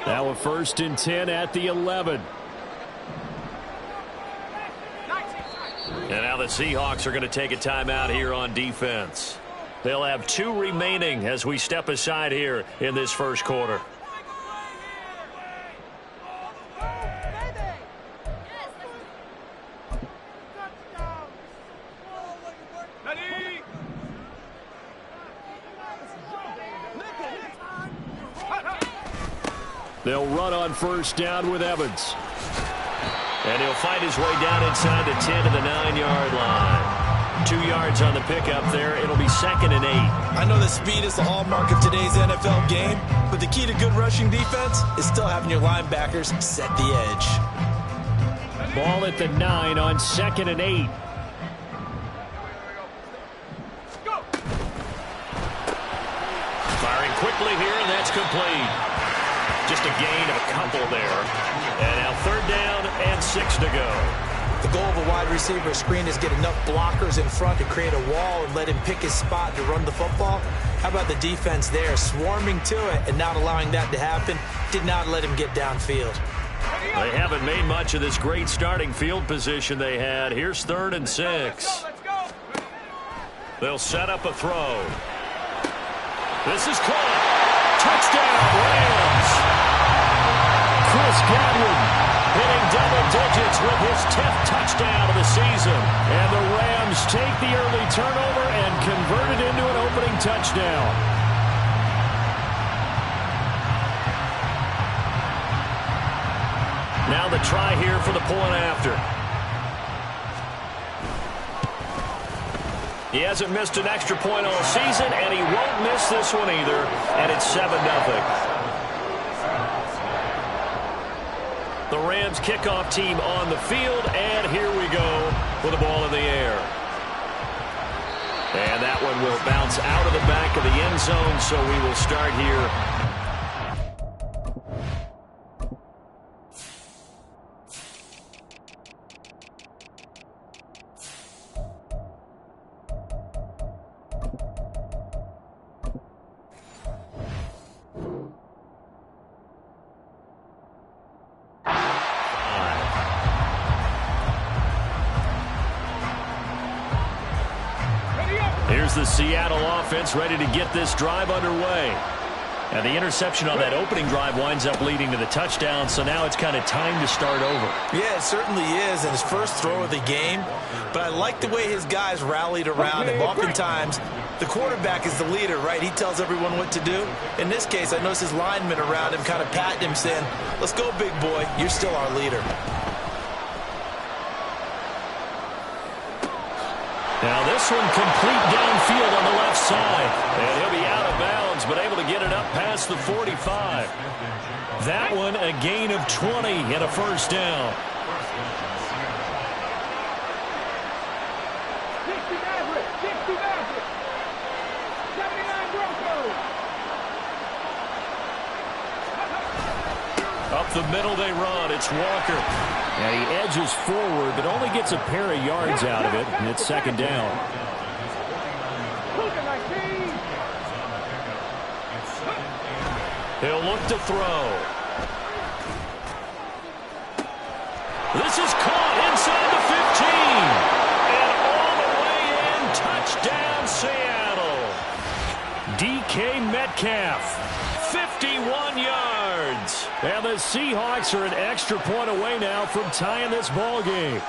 Now a 1st and 10 at the 11. And now the Seahawks are going to take a timeout here on defense. They'll have 2 remaining as we step aside here in this first quarter. They'll run on 1st down with Evans. And he'll fight his way down inside the 10 to the 9-yard line. 2 yards on the pickup there. It'll be 2nd and 8. I know that speed is the hallmark of today's NFL game, but the key to good rushing defense is still having your linebackers set the edge. Ball at the 9 on 2nd and 8. Firing quickly here, and that's complete. Just a gain of a couple there. And now 3rd down and 6 to go. The goal of a wide receiver screen is get enough blockers in front to create a wall and let him pick his spot to run the football. How about the defense there, swarming to it and not allowing that to happen? Did not let him get downfield. They haven't made much of this great starting field position they had. Here's 3rd and 6. They'll set up a throw. This is caught. Touchdown, Rams. Chris Godwin hitting double digits with his 10th touchdown of the season. And the Rams take the early turnover and convert it into an opening touchdown. Now the try here for the point after. He hasn't missed an extra point all season, and he won't miss this one either. And it's 7-0. The Rams kickoff team on the field, and here we go with the ball in the air. And that one will bounce out of the back of the end zone, so we will start here. Here's the Seattle offense ready to get this drive underway. And the interception on that opening drive winds up leading to the touchdown, so now it's kind of time to start over. Yeah, it certainly is, and his first throw of the game. But I like the way his guys rallied around him. Oftentimes, the quarterback is the leader, right? He tells everyone what to do. In this case, I noticed his linemen around him kind of patting him, saying, "Let's go, big boy. You're still our leader." Now this one complete downfield on the left side. And he'll be out of bounds, but able to get it up past the 45. That one a gain of 20 and a 1st down. Up the middle they run. It's Walker. And he edges forward, but only gets a pair of yards out of it, and it's 2nd down. He'll look to throw. This is caught inside the 15. And all the way in, touchdown Seattle. DK Metcalf, 51 yards. And the Seahawks are an extra point away now from tying this ball game.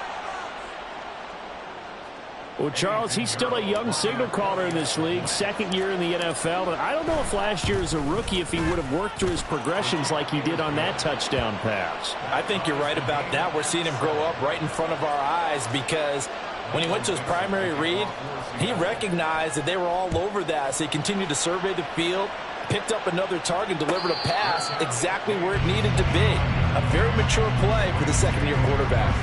Well, Charles, he's still a young signal caller in this league, 2nd year in the NFL. And I don't know if last year as a rookie if he would have worked through his progressions like he did on that touchdown pass. I think you're right about that. We're seeing him grow up right in front of our eyes because when he went to his primary read, he recognized that they were all over that. So he continued to survey the field, picked up another target, delivered a pass exactly where it needed to be. A very mature play for the 2nd-year quarterback.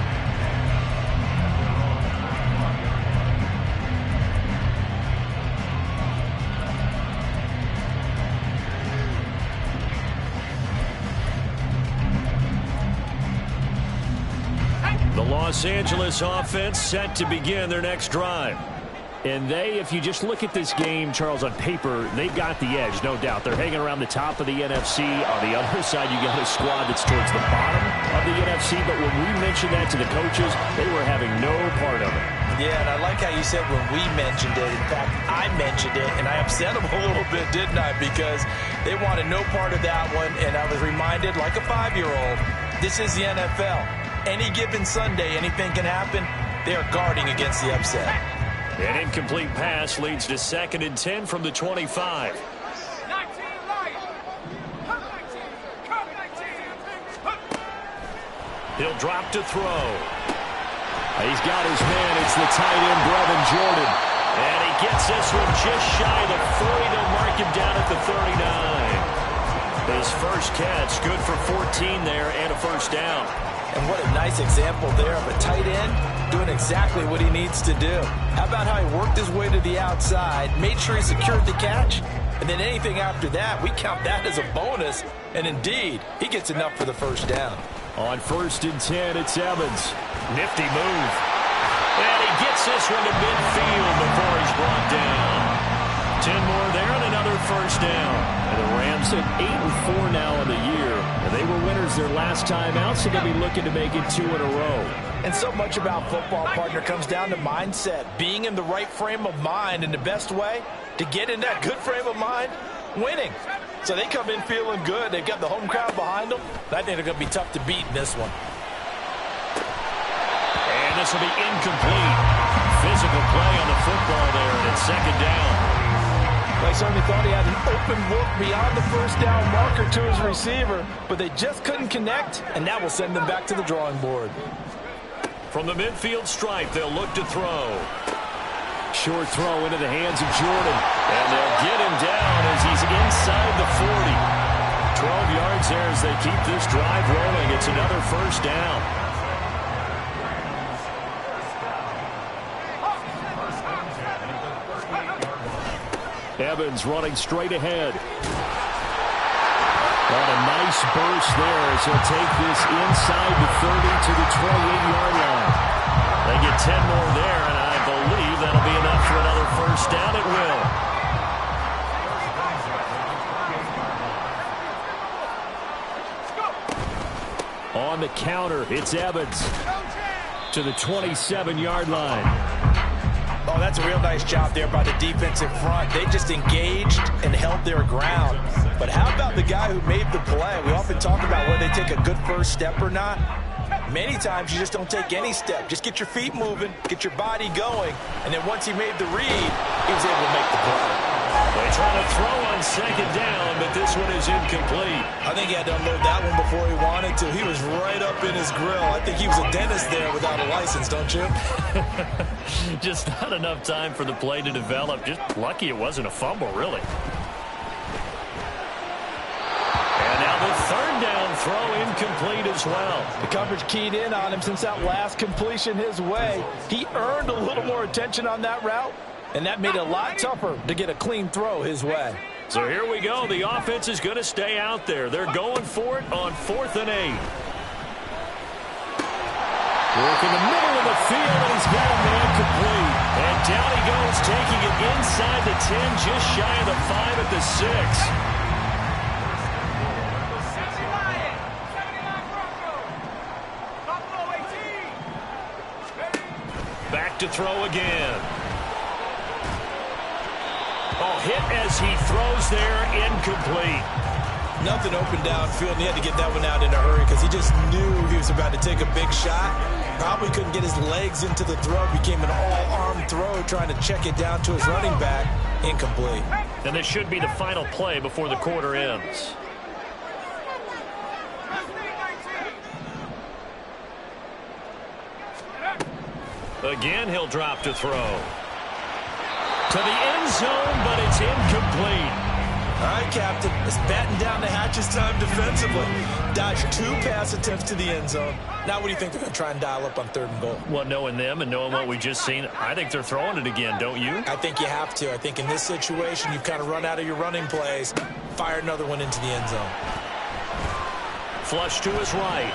The Los Angeles offense set to begin their next drive. And if you just look at this game, Charles, on paper, they've got the edge, no doubt. They're hanging around the top of the NFC. On the other side, you got a squad that's towards the bottom of the NFC. But when we mentioned that to the coaches, they were having no part of it. Yeah, and I like how you said when we mentioned it. In fact, I mentioned it, and I upset them a little bit, didn't I? Because they wanted no part of that one, and I was reminded, like a 5-year-old, this is the NFL. Any given Sunday, anything can happen. They are guarding against the upset. An incomplete pass leads to 2nd and 10 from the 25. He'll drop to throw. He's got his man. It's the tight end, Brevin Jordan. And he gets this one just shy of the 40. They'll mark him down at the 39. His first catch, good for 14 there and a first down. And what a nice example there of a tight end doing exactly what he needs to do. How about how he worked his way to the outside, made sure he secured the catch, and then anything after that, we count that as a bonus. And indeed, he gets enough for the first down. On 1st and 10, it's Evans. Nifty move. And he gets this one to midfield before he's brought down. 10 more there and another first down. And the Rams at 8-4 now in the year. And they were winners their last time out, so they'll be looking to make it 2 in a row. And so much about football, partner, comes down to mindset. Being in the right frame of mind, and the best way to get in that good frame of mind, winning. So they come in feeling good. They've got the home crowd behind them. I think they're going to be tough to beat in this one. And this will be incomplete. Physical play on the football there, and it's 2nd down. I certainly thought he had an open look beyond the first down marker to his receiver, but they just couldn't connect, and that will send them back to the drawing board. From the midfield stripe, they'll look to throw. Short throw into the hands of Jordan. And they'll get him down as he's inside the 40. 12 yards there as they keep this drive rolling. It's another first down. Evans running straight ahead. On a nice burst there as he'll take this inside the 30 to the 28-yard line. They get 10 more there, and I believe that'll be enough for another first down. It will. On the counter, it's Evans to the 27-yard line. Oh, that's a real nice job there by the defensive front. They just engaged and held their ground. But how about the guy who made the play? We often talk about whether they take a good first step or not. Many times you just don't take any step. Just get your feet moving, get your body going, and then once he made the read, he was able to make the play. They try to throw on 2nd down, but this one is incomplete. I think he had to unload that one before he wanted to. He was right up in his grill. I think he was a dentist there without a license, don't you? Just not enough time for the play to develop. Just lucky it wasn't a fumble, really. And now the 3rd down throw incomplete as well. The coverage keyed in on him since that last completion his way. He earned a little more attention on that route, and that made it a lot tougher to get a clean throw his way. So here we go. The offense is going to stay out there. They're going for it on 4th and 8. Work in the middle of the field, and he's got a man complete. And down he goes, taking it inside the 10, just shy of the 5 at the 6. Back to throw again. Oh, hit as he throws there, incomplete. Nothing open downfield, and he had to get that one out in a hurry because he just knew he was about to take a big shot. Probably couldn't get his legs into the throw. Became an all-arm throw, trying to check it down to his running back. Incomplete. And this should be the final play before the quarter ends. Again, he'll drop to throw. To the end zone, but it's incomplete. All right, Captain. It's batten down the hatches time defensively. Dodged 2 pass attempts to the end zone. Now what do you think they're going to try and dial up on 3rd and goal? Well, knowing them and knowing what we just seen, I think they're throwing it again, don't you? I think you have to. I think in this situation, you've kind of run out of your running plays. Fire another one into the end zone. Flush to his right.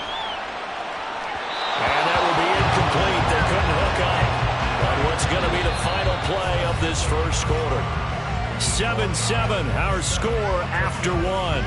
And that will be incomplete. They couldn't hook up on what's going to be the final play of this first quarter. 7-7, our score after one.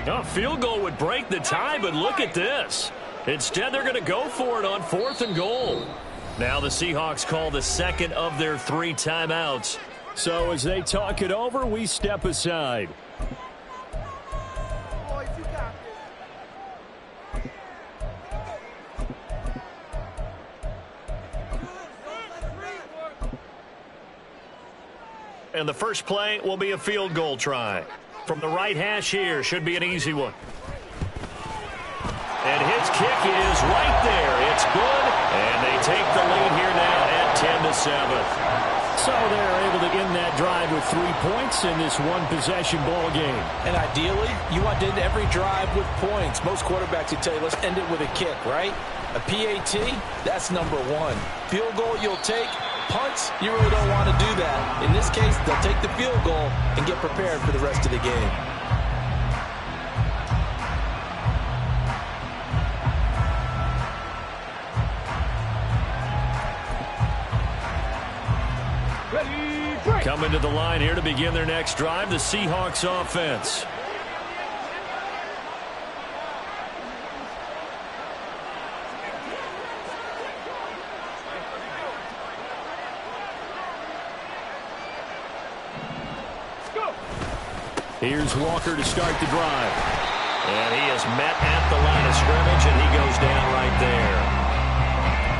A field goal would break the tie, but look at this. Instead, they're going to go for it on 4th and goal. Now the Seahawks call the second of their 3 timeouts. So as they talk it over, we step aside. And the first play will be a field goal try. From the right hash here, should be an easy one. And his kick is right there. It's good, and they take the lead here now at 10-7. So they're able to end that drive with 3 points in this one-possession ball game. And ideally, you want to end every drive with points. Most quarterbacks would tell you, let's end it with a kick, right? A PAT, that's number 1. Field goal you'll take. Punts, you really don't want to do that. In this case, they'll take the field goal and get prepared for the rest of the game. Coming to the line here to begin their next drive, the Seahawks offense. Here's Walker to start the drive. And he is met at the line of scrimmage, and he goes down right there.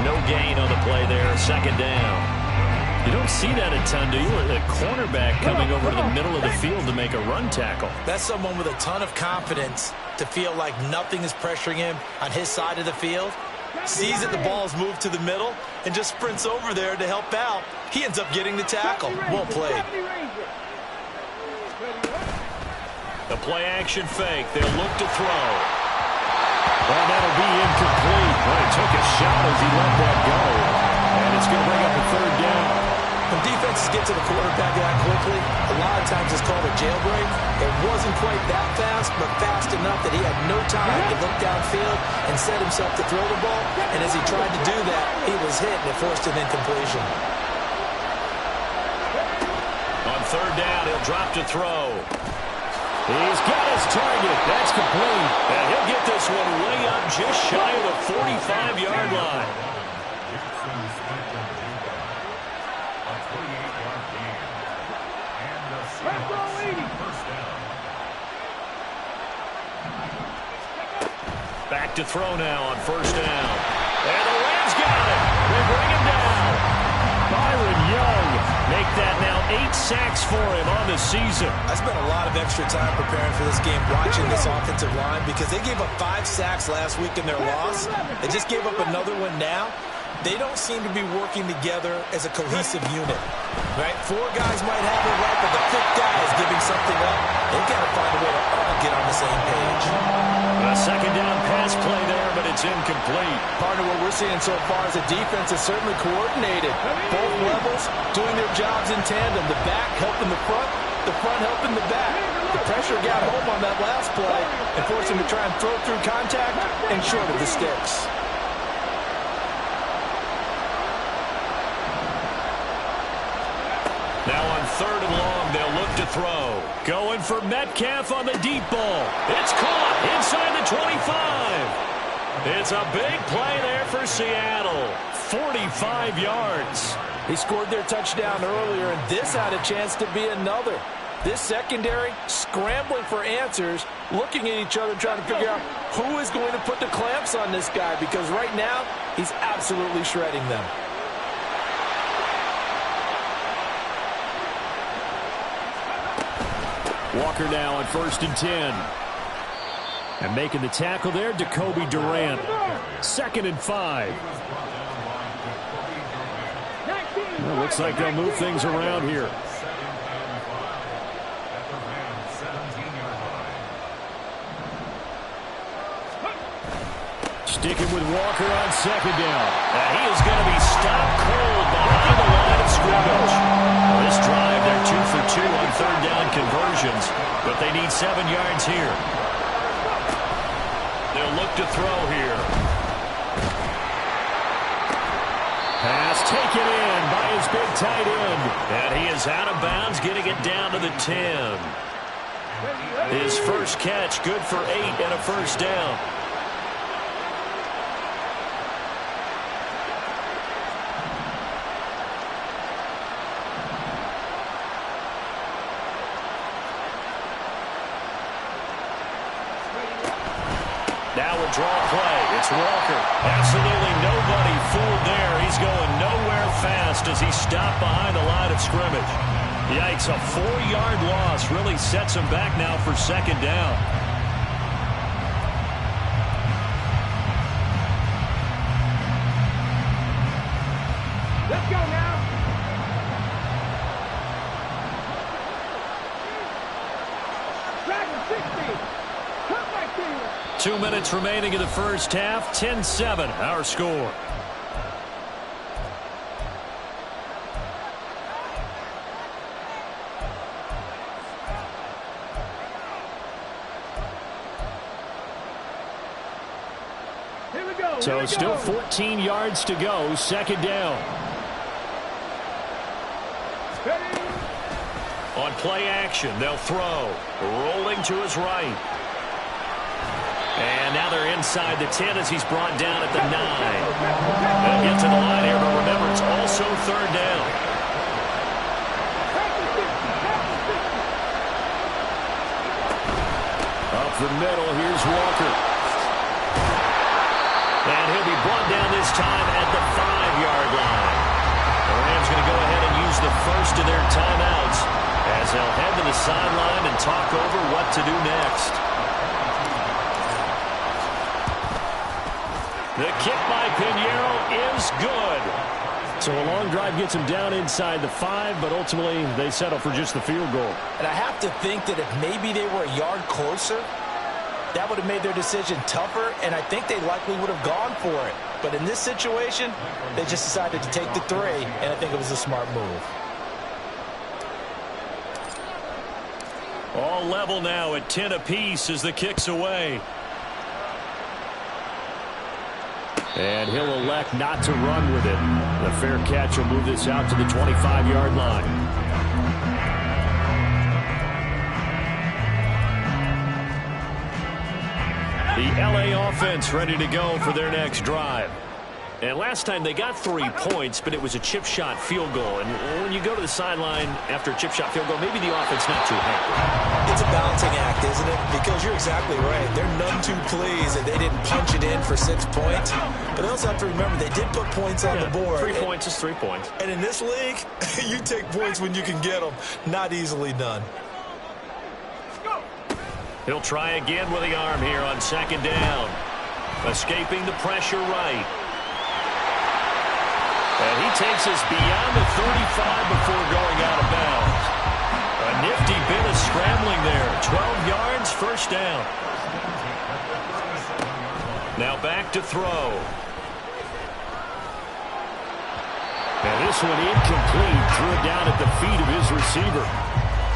No gain on the play there, 2nd down. You don't see that a ton, do you? A cornerback coming over to the middle of the field to make a run tackle. That's someone with a ton of confidence to feel like nothing is pressuring him on his side of the field. Sees that the ball is moved to the middle and just sprints over there to help out. He ends up getting the tackle. Well played. The play-action fake. They'll look to throw. Well, that'll be incomplete. Well, he took a shot as he let that go. And it's going to bring up a 3rd down. When defenses get to the quarterback that quickly, a lot of times it's called a jailbreak. It wasn't quite that fast, but fast enough that he had no time to look downfield and set himself to throw the ball. And as he tried to do that, he was hit and it forced an incompletion. On 3rd down, he'll drop to throw. He's got his target. That's complete. And he'll get this one way up just shy of the 45-yard line. Back to throw now on 1st down. And the Rams got it. They bring him down. Byron Young. Make that now 8 sacks for him on the season. I spent a lot of extra time preparing for this game, watching this offensive line, because they gave up 5 sacks last week in their loss. They just gave up another one now. They don't seem to be working together as a cohesive unit. Right? 4 guys might have it right, but the 5th guy is giving something up. They've got to find a way to all get on the same page. A 2nd down pass play there, but it's incomplete. Part of what we're seeing so far is the defense is certainly coordinated. Both levels doing their jobs in tandem. The back helping the front helping the back. The pressure got home on that last play and forced him to try and throw through contact and short of the sticks. Now on 3rd and long, they'll look to throw. Going for Metcalf on the deep ball. It's caught inside the 25. It's a big play there for Seattle. 45 yards. He scored their touchdown earlier, and this had a chance to be another. This secondary scrambling for answers, looking at each other, trying to figure out who is going to put the clamps on this guy, because right now he's absolutely shredding them. Walker now on 1st and 10. And making the tackle there, Jacoby Durant. 2nd and 5. Well, looks like they'll move things around here. Sticking with Walker on second down. And he is going to be stopped cold behind the line of scrimmage. Well, this drive, they're 2 for 2 on third down conversions, but they need 7 yards here. They'll look to throw here. Pass taken in by his big tight end. And he is out of bounds, getting it down to the 10. His first catch, good for 8 and a first down. Now a draw play. It's Walker. Absolutely nobody fooled there. He's going nowhere fast as he stopped behind the line of scrimmage. Yikes, a 4-yard loss really sets him back now for second down. Let's go now. 2 minutes remaining in the first half. 10-7, our score. So still 14 yards to go. Second down. On play action, they'll throw. Rolling to his right. And now they're inside the 10 as he's brought down at the 9. They'll get to the line here, but remember, it's also third down. Up the middle, here's Walker. And he'll be brought down this time at the 5-yard line. The Rams going to go ahead and use the first of their timeouts as they'll head to the sideline and talk over what to do next. The kick by Pinheiro is good. So a long drive gets him down inside the 5, but ultimately they settle for just the field goal. And I have to think that if maybe they were a yard closer, that would have made their decision tougher, and I think they likely would have gone for it. But in this situation, they just decided to take the 3, and I think it was a smart move. All level now at 10 apiece as the kick's away. And he'll elect not to run with it. The fair catch will move this out to the 25-yard line. The LA offense ready to go for their next drive. And last time they got 3 points, but it was a chip shot field goal. And when you go to the sideline after a chip shot field goal, maybe the offense not too happy. It's a balancing act, isn't it? Because you're exactly right. They're none too pleased that they didn't punch it in for 6 points. But they also have to remember they did put points on the board. 3 points is 3 points. And in this league, you take points when you can get them. Not easily done. He'll try again with the arm here on second down. Escaping the pressure right. And he takes us beyond the 35 before going out of bounds. A nifty bit of scrambling there. 12 yards, first down. Now back to throw. And this one incomplete. Threw it down at the feet of his receiver.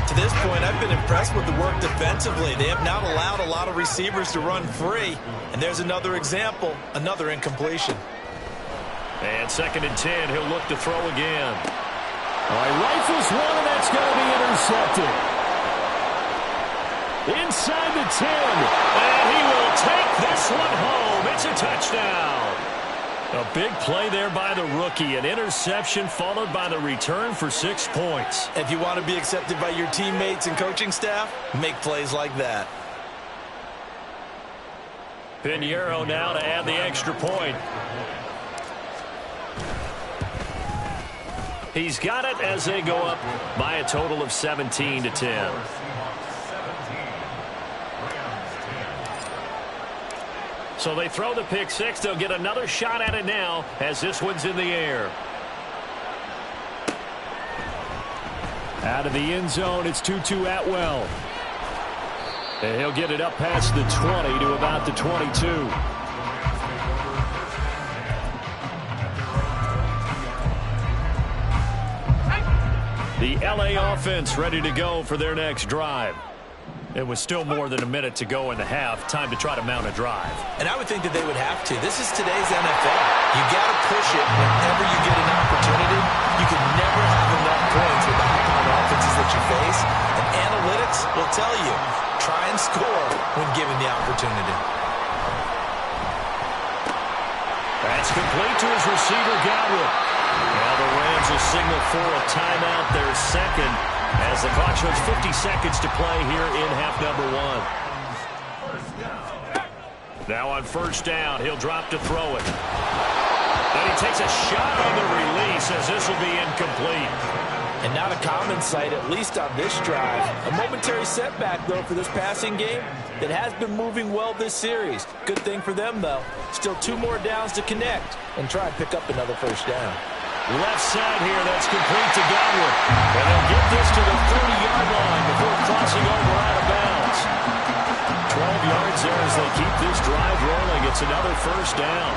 To this point, I've been impressed with the work defensively. They have not allowed a lot of receivers to run free. And there's another example, another incompletion. And second and 10, he'll look to throw again. All right, rifles one, and that's going to be intercepted. Inside the 10. And he will take this one home. It's a touchdown. A big play there by the rookie. An interception followed by the return for 6 points. If you want to be accepted by your teammates and coaching staff, make plays like that. Pinheiro now to add the extra point. He's got it as they go up by a total of 17-10. So they throw the pick six. They'll get another shot at it now as this one's in the air. Out of the end zone, it's Tutu Atwell. And he'll get it up past the 20 to about the 22. LA offense ready to go for their next drive. It was still more than a minute to go in the half. Time to try to mount a drive. And I would think that they would have to. This is today's NFL. You got to push it whenever you get an opportunity. You can never have enough points with the high-powered offenses that you face. And analytics will tell you, try and score when given the opportunity. That's complete to his receiver, Godwin. Now the Rams will signal for a timeout, their second, as the clock shows 50 seconds to play here in half number one. Now on first down, he'll drop to throw it. Then he takes a shot on the release as this will be incomplete. And not a common sight, at least on this drive. A momentary setback, though, for this passing game that has been moving well this series. Good thing for them, though. Still 2 more downs to connect and try and pick up another first down. Left side here, that's complete to Godwin. And they'll get this to the 30-yard line before crossing over out of bounds. 12 yards there as they keep this drive rolling. It's another first down.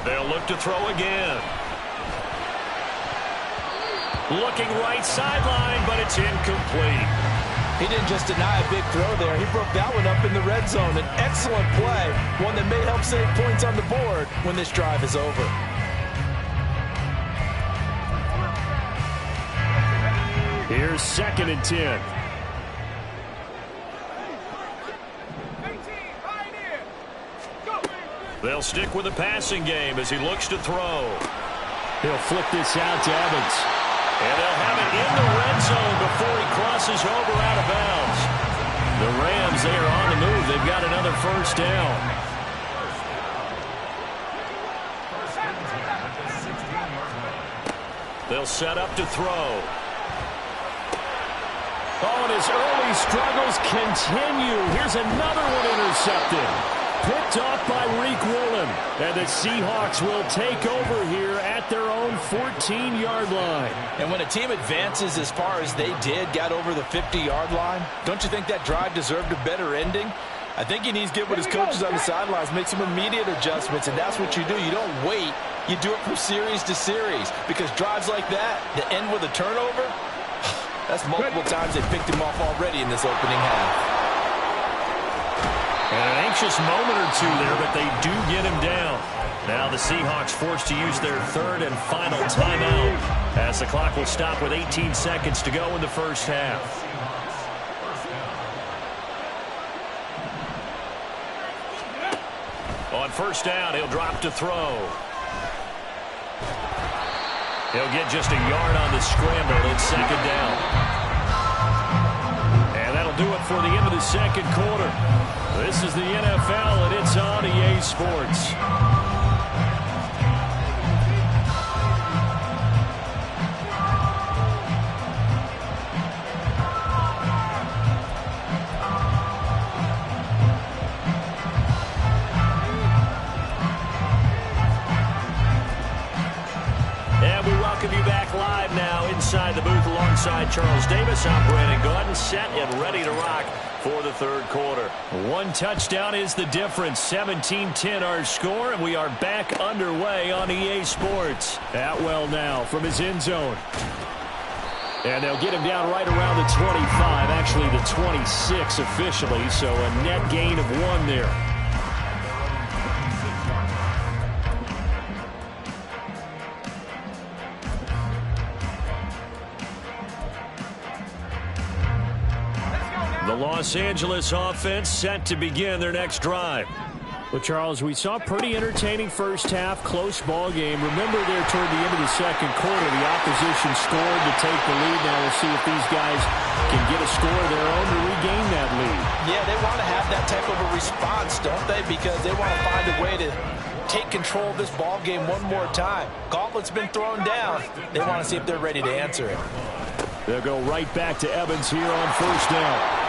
They'll look to throw again. Looking right sideline, but it's incomplete. He didn't just deny a big throw there. He broke that one up in the red zone. An excellent play, one that may help save points on the board when this drive is over. Here's 2nd and 10. They'll stick with the passing game as he looks to throw. He'll flip this out to Evans. And they'll have it in the red zone before he crosses over out of bounds. The Rams, they are on the move. They've got another first down. They'll set up to throw. Oh, and his early struggles continue. Here's another one intercepted. Picked off by Reek Woolen. And the Seahawks will take over here at their own 14-yard line. And when a team advances as far as they did, got over the 50-yard line, don't you think that drive deserved a better ending? I think he needs to get with his coaches on the sidelines, make some immediate adjustments, and that's what you do. You don't wait. You do it from series to series, because drives like that end with a turnover, that's multiple times they picked him off already in this opening half. And an anxious moment or two there, but they do get him down. Now the Seahawks forced to use their 3rd and final timeout as the clock will stop with 18 seconds to go in the first half. On first down, he'll drop to throw. He'll get just a yard on the scramble. It's 2nd down. And that'll do it for the end of the second quarter. This is the NFL, and it's on EA Sports. And we welcome you back live now inside the booth alongside Charles Davis. I'm Brandon Gordon, set and ready to rock for the third quarter. One touchdown is the difference. 17-10 our score, and we are back underway on EA Sports. Atwell now from his end zone. And they'll get him down right around the 25, actually the 26 officially, so a net gain of 1 there. The Los Angeles offense set to begin their next drive. Well, Charles, we saw a pretty entertaining first half, close ball game. Remember there toward the end of the second quarter, the opposition scored to take the lead. Now we'll see if these guys can get a score of their own to regain that lead. Yeah, they want to have that type of a response, don't they? Because they want to find a way to take control of this ball game one more time. Gauntlet's been thrown down. They want to see if they're ready to answer it. They'll go right back to Evans here on first down.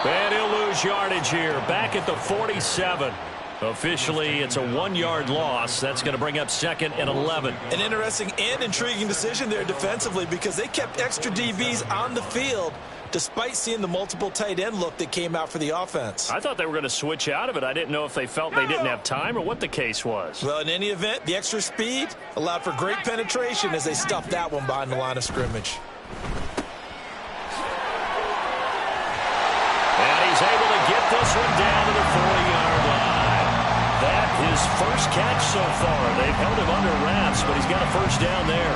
And he'll lose yardage here, back at the 47. Officially, it's a 1-yard loss. That's going to bring up 2nd and 11. An interesting and intriguing decision there defensively, because they kept extra DBs on the field, despite seeing the multiple tight end look that came out for the offense. I thought they were going to switch out of it. I didn't know if they felt they didn't have time or what the case was. Well, in any event, the extra speed allowed for great penetration as they stuffed that one behind the line of scrimmage. And he's able to get this one down to the 40-yard line. That his first catch so far. They've held him under wraps, but he's got a first down there.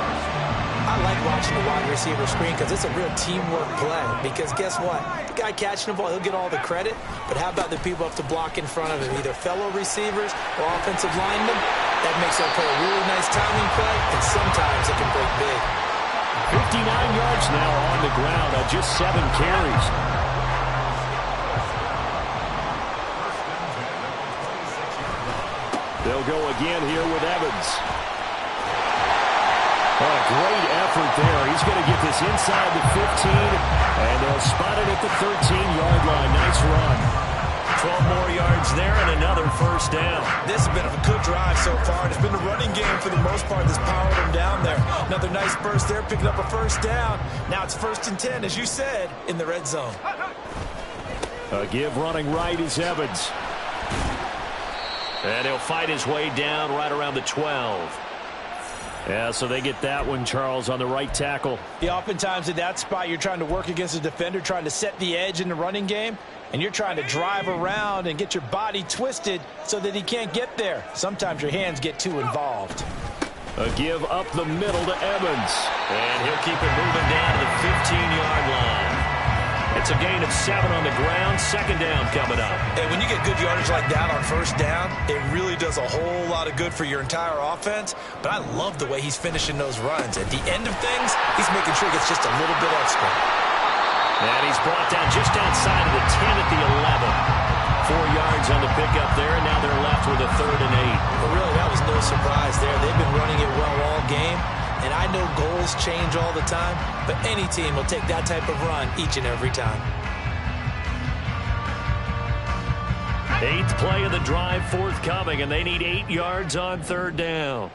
I like watching the wide receiver screen because it's a real teamwork play. Because guess what? The guy catching the ball, he'll get all the credit. But how about the people up to block in front of him, either fellow receivers or offensive linemen? That makes that play a really nice timing play, and sometimes it can break big. 59 yards now on the ground on just 7 carries. They'll go again here with Evans. What a great effort there. He's going to get this inside the 15, and they'll spot it at the 13-yard line. Nice run. 12 more yards there and another first down. This has been a good drive so far. It's been the running game for the most part that's powered them down there. Another nice burst there, picking up a first down. Now it's 1st and 10, as you said, in the red zone. A give running right is Evans. And he'll fight his way down right around the 12. Yeah, so they get that one, Charles, on the right tackle. Yeah, oftentimes in that spot, you're trying to work against a defender, trying to set the edge in the running game, and you're trying to drive around and get your body twisted so that he can't get there. Sometimes your hands get too involved. A give up the middle to Evans. And he'll keep it moving down to the 15-yard line. It's a gain of 7 on the ground. 2nd down coming up. And when you get good yardage like that on 1st down, it really does a whole lot of good for your entire offense. But I love the way he's finishing those runs. At the end of things, he's making sure he gets just a little bit extra. And he's brought down just outside of the 10 at the 11. 4 yards on the pickup there, and now they're left with a 3rd and 8. But really, that was no surprise there. They've been running it well all game. And I know goals change all the time, but any team will take that type of run each and every time. 8th play of the drive forthcoming, and they need 8 yards on 3rd down.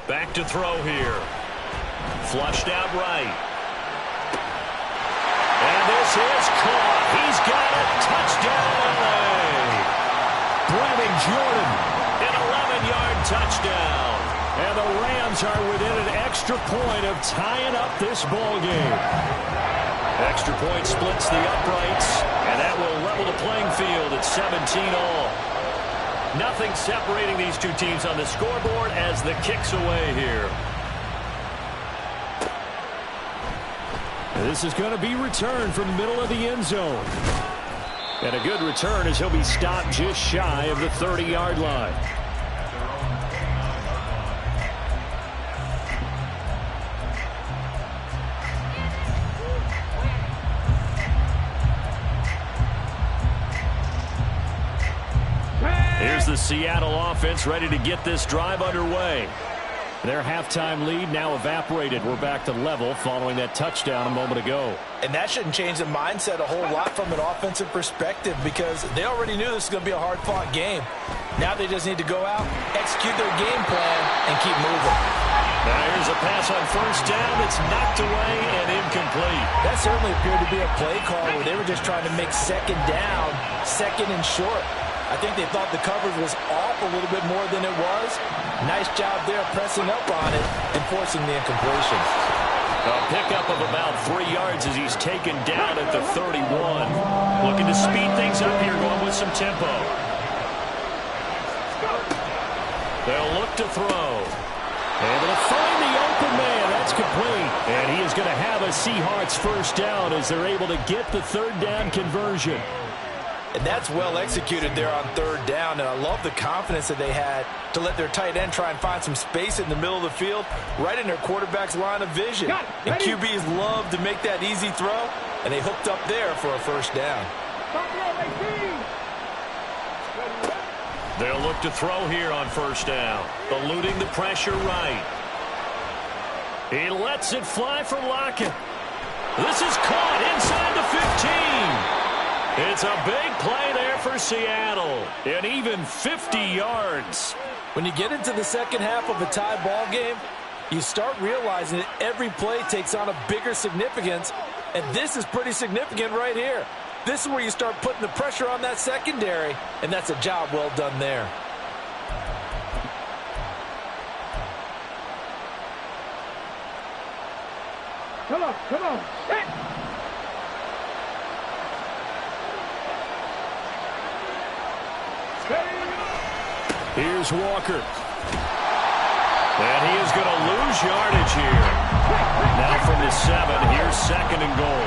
Back to throw here. Flushed out right. And this is caught. He's got it. Touchdown, LA. Brandon Jordan. An 11-yard touchdown. And the Rams are within an extra point of tying up this ball game. Extra point splits the uprights, and that will level the playing field at 17-all. Nothing separating these two teams on the scoreboard as the kick's away here. This is going to be returned from the middle of the end zone. And a good return as he'll be stopped just shy of the 30-yard line. Here's the Seattle offense ready to get this drive underway. Their halftime lead now evaporated. We're back to level following that touchdown a moment ago. And that shouldn't change the mindset a whole lot from an offensive perspective because they already knew this was going to be a hard-fought game. Now they just need to go out, execute their game plan, and keep moving. Now here's a pass on 1st down. It's knocked away and incomplete. That certainly appeared to be a play call where they were just trying to make 2nd down, 2nd and short. I think they thought the coverage was off a little bit more than it was. Nice job there pressing up on it and forcing the incompletion. A pickup of about 3 yards as he's taken down at the 31. Looking to speed things up here, going with some tempo. They'll look to throw. Able to find the open man. That's complete. And he is going to have a Seahawks 1st down as they're able to get the 3rd down conversion. And that's well executed there on 3rd down. And I love the confidence that they had to let their tight end try and find some space in the middle of the field, right in their quarterback's line of vision. And QBs love to make that easy throw, and they hooked up there for a 1st down. They'll look to throw here on 1st down. Eluding the pressure right. He lets it fly from Lockett. This is caught inside the 15. It's a big play there for Seattle. And even 50 yards. When you get into the second half of a tie ball game, you start realizing that every play takes on a bigger significance, and this is pretty significant right here. This is where you start putting the pressure on that secondary, and that's a job well done there. Come on, come on. Hit. Here's Walker. And he is going to lose yardage here. Now from the 7, here's 2nd and goal.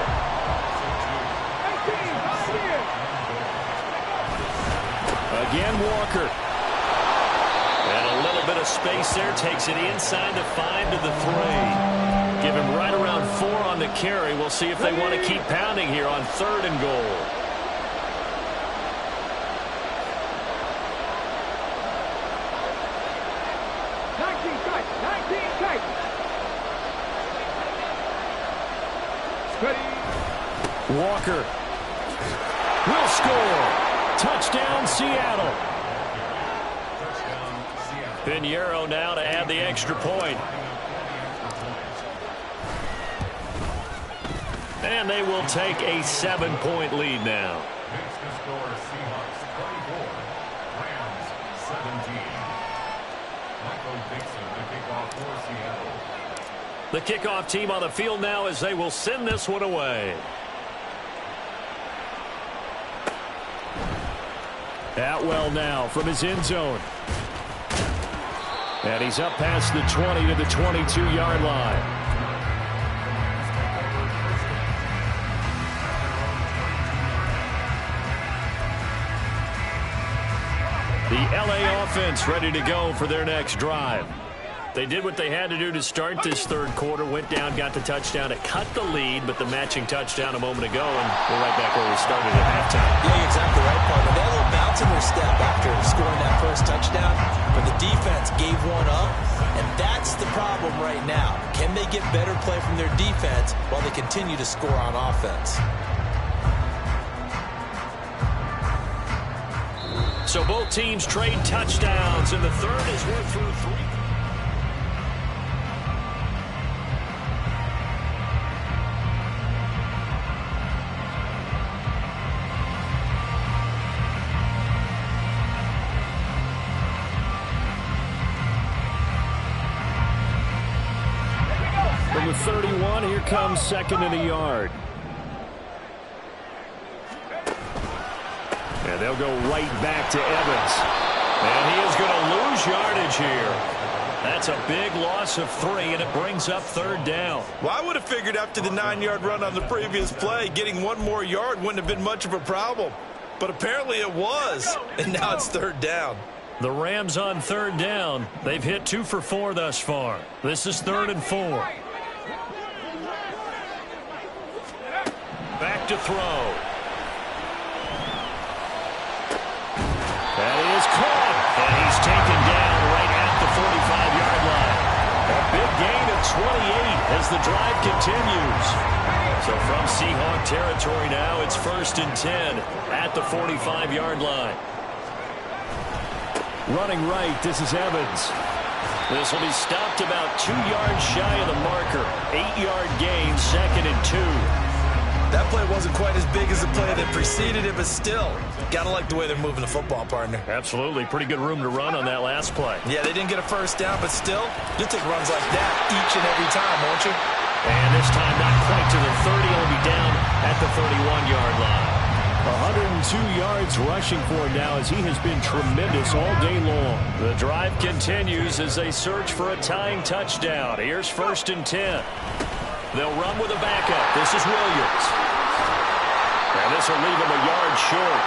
Again, Walker. And a little bit of space there. Takes it inside the 5 to the 3. Give him right around 4 on the carry. We'll see if they want to keep pounding here on 3rd and goal. Walker will score. Touchdown, Seattle. Pinheiro now to add the extra point. And they will take a 7-point lead now. The kickoff team on the field now as they will send this one away. Atwell now from his end zone. And he's up past the 20 to the 22-yard line. The LA offense ready to go for their next drive. They did what they had to do to start this 3rd quarter. Went down, got the touchdown. It cut the lead, but the matching touchdown a moment ago, and we're right back where we started at halftime. Yeah, you're exactly right, partner. They had a little bounce in their step after scoring that first touchdown, but the defense gave one up, and that's the problem right now. Can they get better play from their defense while they continue to score on offense? So both teams trade touchdowns, and the 3rd is we're through 3. From the 31, here comes 2nd and a yard. And they'll go right back to Evans. And he is going to lose yardage here. That's a big loss of 3, and it brings up 3rd down. Well, I would have figured after the 9-yard run on the previous play, getting 1 more yard wouldn't have been much of a problem. But apparently it was, and now it's 3rd down. The Rams on 3rd down. They've hit 2 for 4 thus far. This is 3rd and 4. Back to throw. That is caught, and he's taken down right at the 45-yard line. A big gain of 28 as the drive continues. So from Seahawk territory now, it's 1st and 10 at the 45-yard line. Running right, this is Evans. This will be stopped about 2 yards shy of the marker. 8-yard gain, 2nd and 2. That play wasn't quite as big as the play that preceded it, but still, gotta like the way they're moving the football, partner. Absolutely. Pretty good room to run on that last play. Yeah, they didn't get a 1st down, but still, you'll take runs like that each and every time, won't you? And this time not quite to the 30. It'll be down at the 31-yard line. 102 yards rushing for him now as he has been tremendous all day long. The drive continues as they search for a tying touchdown. Here's 1st and 10. They'll run with a backup. This is Williams. And this will leave him a yard short.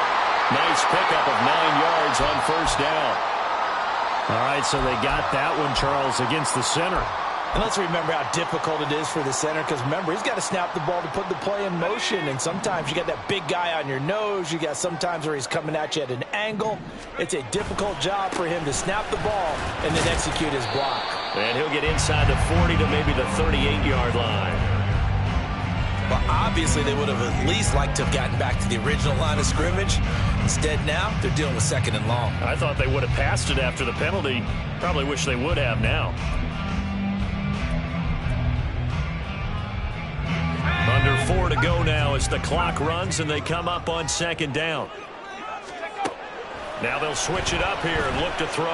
Nice pickup of 9 yards on 1st down. All right, so they got that one, Charles, against the center. And let's remember how difficult it is for the center, because remember, he's got to snap the ball to put the play in motion, and sometimes you got that big guy on your nose. You got sometimes where he's coming at you at an angle. It's a difficult job for him to snap the ball and then execute his block. And he'll get inside the 40 to maybe the 38-yard line. Well, obviously they would have at least liked to have gotten back to the original line of scrimmage. Instead now, they're dealing with 2nd and long. I thought they would have passed it after the penalty. Probably wish they would have now. 2:34 to go now as the clock runs and they come up on second down. Now they'll switch it up here and look to throw.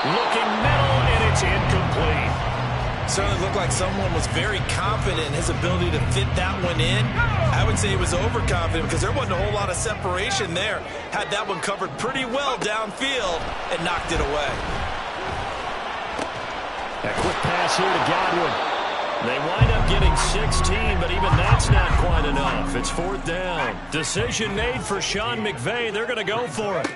Looking middle, and it's incomplete. Certainly looked like someone was very confident in his ability to fit that one in. I would say he was overconfident because there wasn't a whole lot of separation there. Had that one covered pretty well downfield and knocked it away. A quick pass here to Godwin. They wind up getting 16, but even that's not quite enough. It's fourth down. Decision made for Sean McVay. They're going to go for it.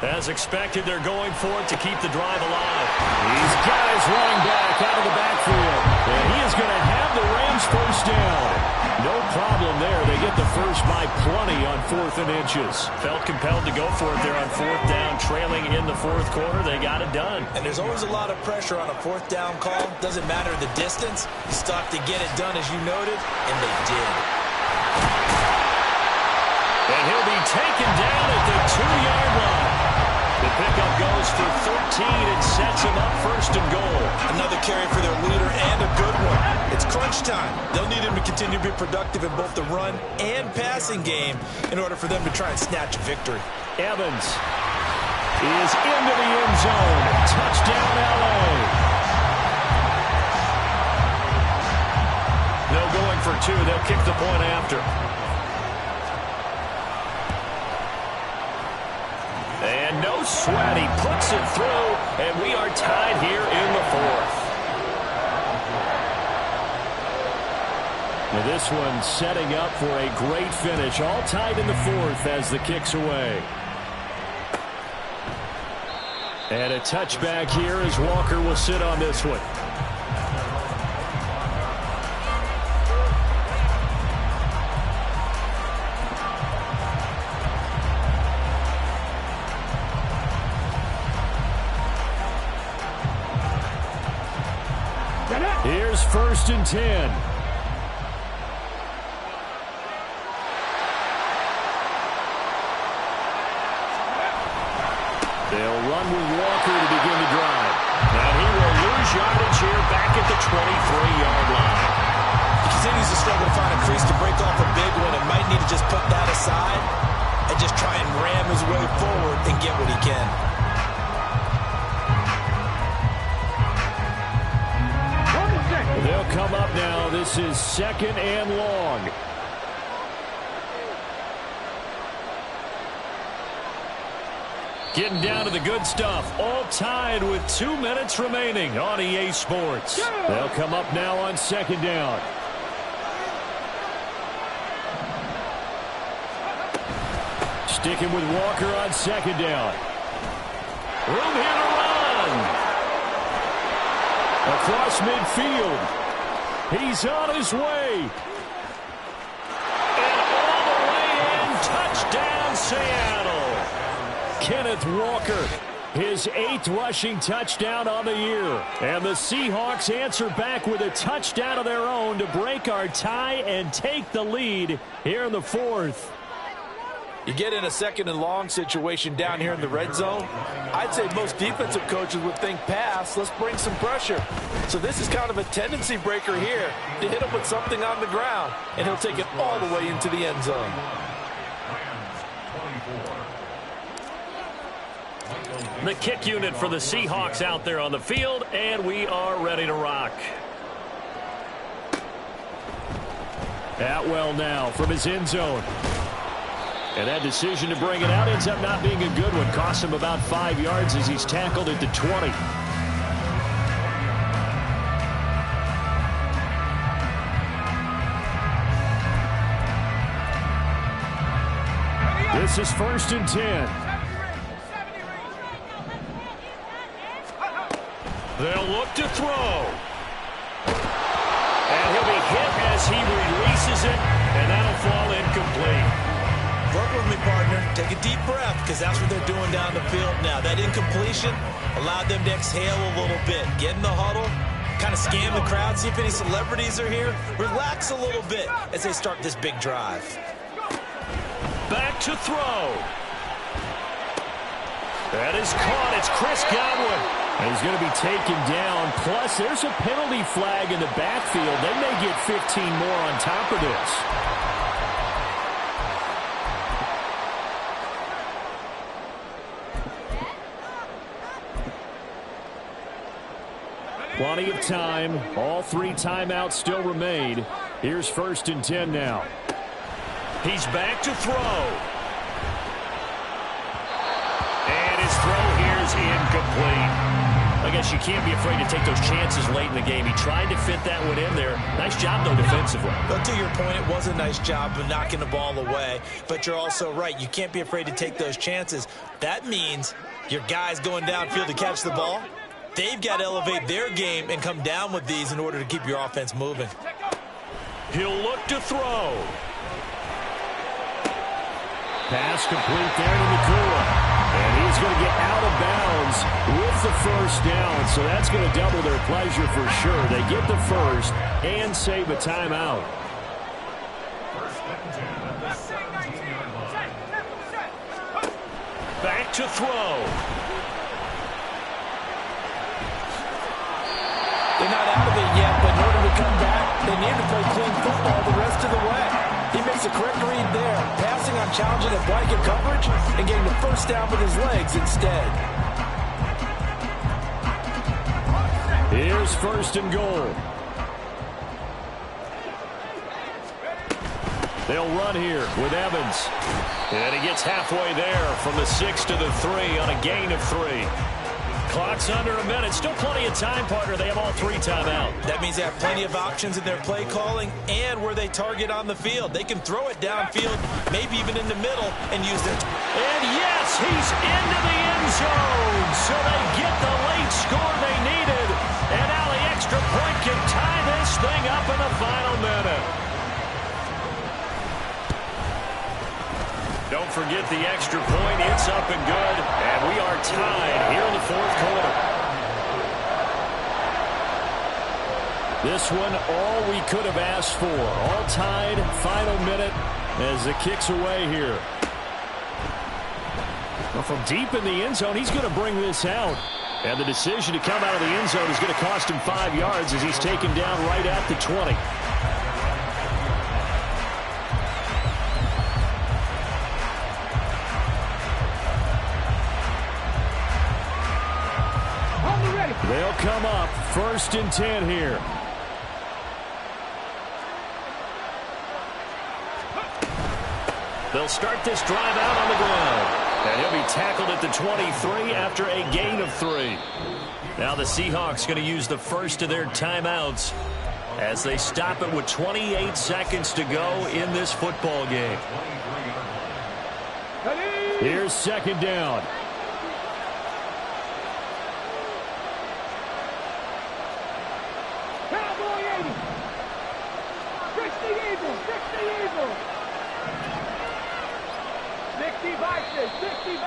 As expected, they're going for it to keep the drive alive. He's got his running back out of the backfield. And he is going to have the Rams first down. No problem there. They get the first by plenty on 4th and inches. Felt compelled to go for it there on 4th down, trailing in the 4th quarter. They got it done. And there's always a lot of pressure on a 4th down call. Doesn't matter the distance. You still have to get it done, as you noted, and they did. And he'll be taken down at the 2-yard line. The pickup goes for 13 and sets him up first and goal. Another carry for their leader and a good one. It's crunch time. They'll need him to continue to be productive in both the run and passing game in order for them to try and snatch a victory. Evans is into the end zone. Touchdown, L.A. They'll going for 2. They'll kick the point after. And no sweat. He puts it through, and we are tied here in the 4th. Now this one setting up for a great finish. All tied in the 4th as the kick's away. And a touchback here as Walker will sit on this one. Here's 1st and 10. They'll run with Walker to begin the drive. And he will lose yardage here back at the 23-yard line. He continues to struggle to find a crease to break off a big one and might need to just put that aside and just try and ram his way forward and get what he can. They'll come up now. This is 2nd and long. Getting down to the good stuff. All tied with 2 minutes remaining on EA Sports. They'll come up now on 2nd down. Sticking with Walker on 2nd down. Room here to run. Across midfield. He's on his way. And all the way in. Touchdown, Seattle. Kenneth Walker, his 8th rushing touchdown on the year. And the Seahawks answer back with a touchdown of their own to break our tie and take the lead here in the 4th. You get in a 2nd and long situation down here in the red zone. I'd say most defensive coaches would think pass. Let's bring some pressure. So this is kind of a tendency breaker here to hit him with something on the ground. And he'll take it all the way into the end zone. The kick unit for the Seahawks out there on the field, and we are ready to rock. Atwell now from his end zone. And that decision to bring it out ends up not being a good one. Costs him about 5 yards as he's tackled at the 20. This is 1st and 10. They'll look to throw. And he'll be hit as he releases it, and that'll fall incomplete. Work with me, partner. Take a deep breath, because that's what they're doing down the field now. That incompletion allowed them to exhale a little bit. Get in the huddle, kind of scan the crowd, see if any celebrities are here. Relax a little bit as they start this big drive. Back to throw. That is caught. It's Chris Godwin. And he's going to be taken down. Plus, there's a penalty flag in the backfield. They may get 15 more on top of this. Plenty of time. All 3 timeouts still remain. Here's 1st and 10 now. He's back to throw. And his throw here is incomplete. I guess you can't be afraid to take those chances late in the game. He tried to fit that one in there. Nice job, though, defensively. But to your point, it was a nice job of knocking the ball away. But you're also right. You can't be afraid to take those chances. That means your guys going downfield to catch the ball, they've got to elevate their game and come down with these in order to keep your offense moving. He'll look to throw. Pass complete there to Nakua. And he's going to get out of bounds with the 1st down. So that's going to double their pleasure for sure. They get the 1st and save a timeout. Back to throw. They're not out of it yet, but in order to come back, they need to play clean football the rest of the way. He makes a correct read there, passing on challenging a blanket coverage and getting the 1st down with his legs instead. Here's 1st and goal. They'll run here with Evans. And he gets halfway there from the 6 to the 3 on a gain of 3. Clock's under a minute. Still plenty of time, partner. They have all 3 timeout. That means they have plenty of options in their play calling and where they target on the field. They can throw it downfield, maybe even in the middle, and use their... And yes, he's into the end zone. So they get the late score they needed. And now the extra point can tie this thing up in the final minute. Don't forget the extra point. It's up and good. And we are tied here in the 4th quarter. This one, all we could have asked for. All tied, final minute as it kicks away here. Well, from deep in the end zone, he's going to bring this out. And the decision to come out of the end zone is going to cost him 5 yards as he's taken down right at the 20. They'll come up 1st and 10 here. They'll start this drive out on the ground. And he'll be tackled at the 23 after a gain of 3. Now the Seahawks going to use the 1st of their timeouts as they stop it with 28 seconds to go in this football game. Here's 2nd down.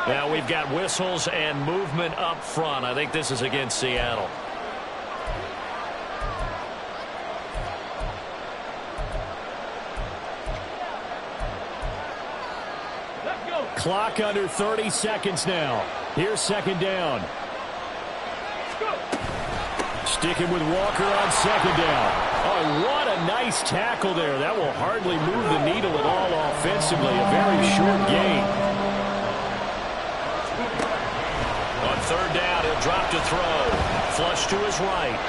Now we've got whistles and movement up front. I think this is against Seattle. Clock under 30 seconds now. Here's 2nd down. Sticking with Walker on 2nd down. Oh, what a nice tackle there. That will hardly move the needle at all offensively. A very short gain. On 3rd down, he'll drop to throw. Flush to his right.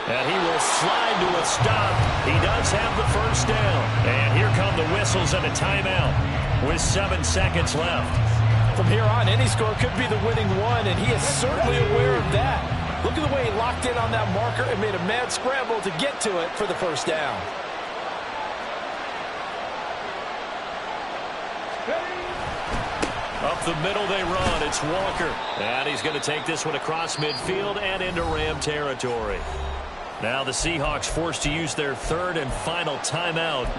And he will slide to a stop. He does have the 1st down. And here come the whistles and a timeout with 7 seconds left. From here on, any score could be the winning one, and he is certainly aware of that. Look at the way he locked in on that marker and made a mad scramble to get to it for the 1st down. Up the middle they run. It's Walker. And he's going to take this one across midfield and into Ram territory. Now the Seahawks forced to use their 3rd and final timeout.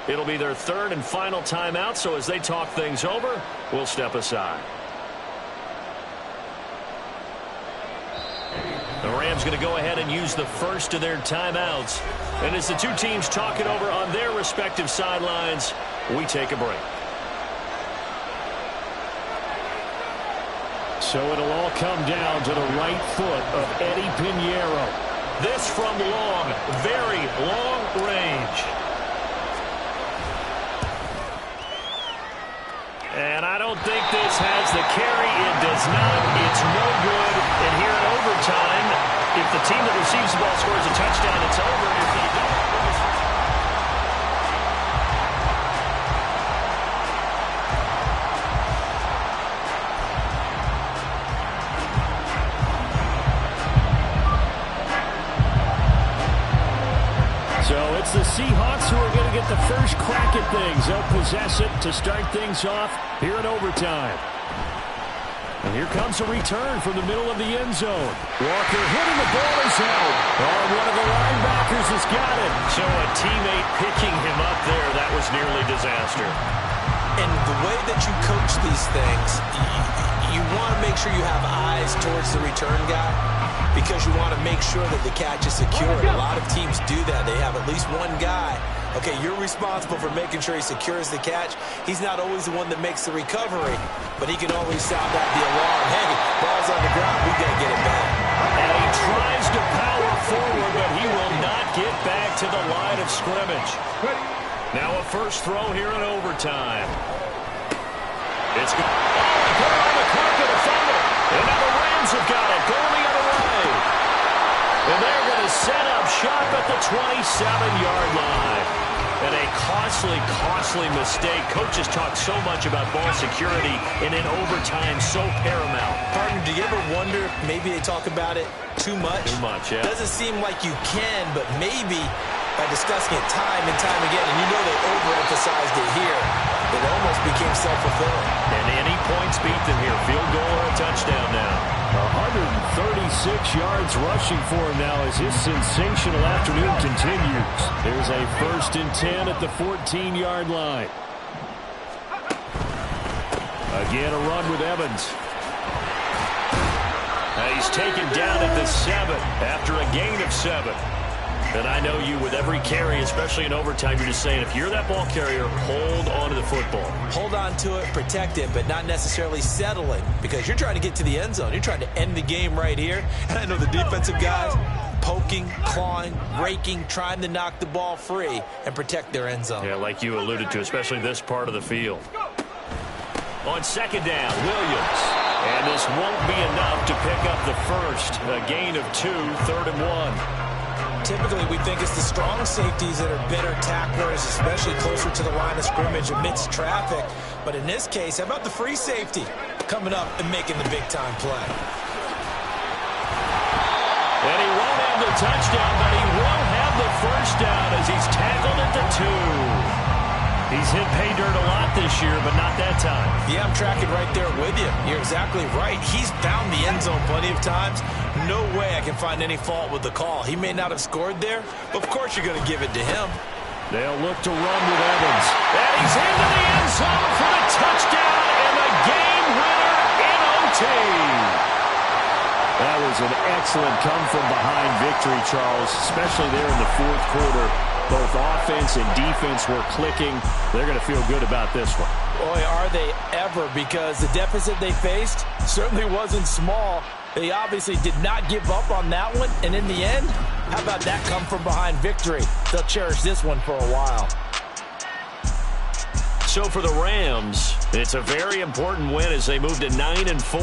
It'll be their 3rd and final timeout, so as they talk things over, we'll step aside. The Rams going to go ahead and use the 1st of their timeouts. And as the 2 teams talk it over on their respective sidelines, we take a break. So it'll all come down to the right foot of Eddie Pinheiro. This from long, very long range. And I don't think this has the carry. It does not. It's no good. And here in overtime, if the team that receives the ball scores a touchdown, it's over. If they don't. So it's the Seahawks who are going to get the first crack at things. They'll possess it to start things off here in overtime. And here comes a return from the middle of the end zone. Walker hitting the ball is out. Oh, one of the linebackers has got it. So a teammate picking him up there, that was nearly disaster. And the way that you coach these things, you want to make sure you have eyes towards the return guy, because you want to make sure that the catch is secure. A lot of teams do that. They have at least one guy. Okay, you're responsible for making sure he secures the catch. He's not always the one that makes the recovery, but he can always sound out the alarm. Hey, ball's on the ground. We got to get it back. And he tries to power forward, but he will not get back to the line of scrimmage. Now a first throw here in overtime. It's good. Oh, put it on the carpet, a fumble. And now the Rams have got it. Going the other way. And they're going to set up shop at the 27-yard line. And a costly mistake. Coaches talk so much about ball security, and in overtime, so paramount. Partner, do you ever wonder if maybe they talk about it too much? Too much, yeah. Doesn't seem like you can, but maybe by discussing it time and time again, and you know they overemphasized it here, it almost became self-fulfilling. And any points beat them here. Field goal or a touchdown now. 136 yards rushing for him now as his sensational afternoon continues. There's a 1st and 10 at the 14-yard line. Again, a run with Evans. Now he's taken down at the 7 after a gain of 7. And I know you, with every carry, especially in overtime, you're just saying, if you're that ball carrier, hold on to the football. Hold on to it, protect it, but not necessarily settling, because you're trying to get to the end zone. You're trying to end the game right here. And I know the defensive guys poking, clawing, raking, trying to knock the ball free and protect their end zone. Yeah, like you alluded to, especially this part of the field. On second down, Williams. And this won't be enough to pick up the first. A gain of 2, 3rd and 1. Typically, we think it's the strong safeties that are better tacklers, especially closer to the line of scrimmage amidst traffic. But in this case, how about the free safety coming up and making the big-time play? And he won't have the touchdown, but he will have the first down as he's tackled at the 2. He's hit pay dirt a lot this year, but not that time. Yeah, I'm tracking right there with you. You're exactly right. He's found the end zone plenty of times. No way I can find any fault with the call. He may not have scored there, but of course you're going to give it to him. They'll look to run with Evans. And he's into the end zone for the touchdown and the game winner in OT. That was an excellent come-from-behind victory, Charles, especially there in the 4th quarter. Both offense and defense were clicking. They're going to feel good about this one. Boy, are they ever, because the deficit they faced certainly wasn't small. They obviously did not give up on that one, and in the end, how about that come-from-behind victory? They'll cherish this one for a while. So for the Rams, it's a very important win as they move to 9-4.